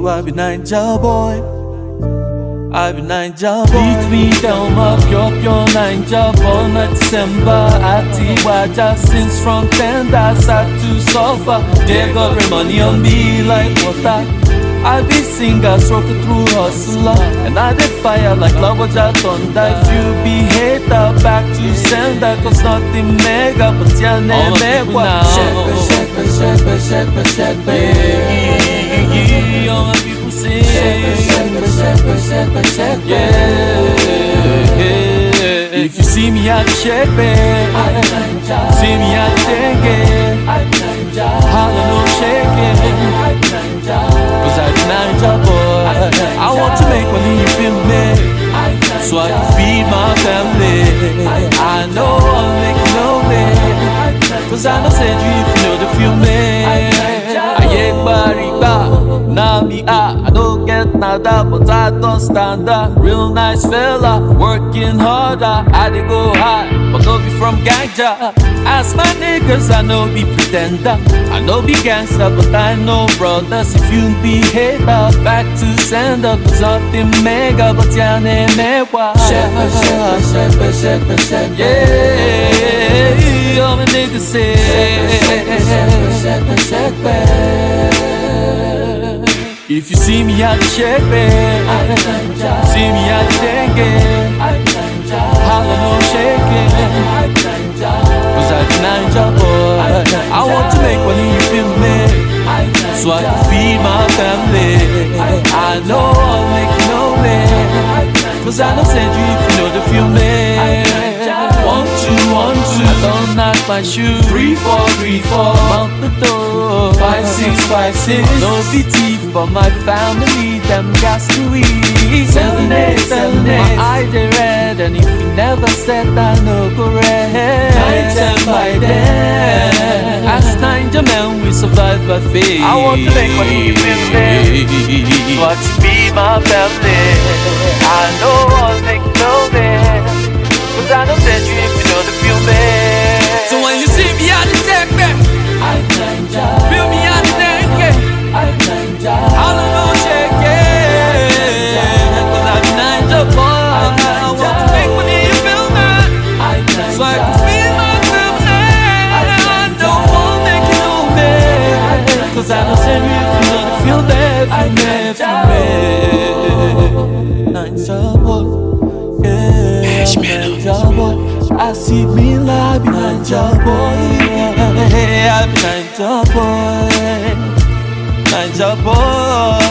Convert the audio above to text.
you, I be Ninja boy. I be Ninja boy. Beat me down, pure Ninja boy. Na December, ati waja since from tender start to suffer. They got real money on me like water. I be singer, stroking through hustler, and I did fire like Lavaja thunder. If you be hater, back to sender, cause nothing mega, but your name make what? Shake, all my people sing. Yeah. If you see me at the shake, see me at the dengue, holla no shaking. Cause I be Ninja boy. I want to make money, you feel me? So I can feed my family. I know I'll make no way. Cause I know said you if you know the feel me. I ain't bariba, now me I don't get nada, but I don't stand up. Real nice fella, working harder. I dey go hard, but no be from ganja. Ask my niggas, I know be pretender. I know be gangster, but I know brothers. If you be hater, back to sender. Cause nothing mega, but your name mewa. Yeah, all my niggas say. If you see me at the shake, see me at the dengue, holla no shaking. Cause I be Ninja boy. I want to make money, you feel me? So I can feed my family. I know I'll make no way. Cause I know said you if you know the feel me. 1, 2, 1, 2. I don't knock my shoe. 3, 4, 3, 4. Mount the door. 5, 6, 5, 6. No be thief, but my family them gas to eat. 7, 8, 7, 8. My eye they red, and if you never said I no go red. 9, 10 by then. As Ninja man, we survive by faith. I want to make money, you feel me? But to be my family, I know I'll make no way. Cause I know that you if you know the feel me. So when you see me at the deck, I'm Ninja. Feel me at the deck, I'm Ninja. I don't know shake, cause I'm Ninja boy. I want to make money, you feel me? So I can feed my family. I don't want to make you know me. Cause I know that you if you know the feel me. I'm Ninja boy. Ninja boy, I see me like Ninja boy. I'm Ninja boy, Ninja boy.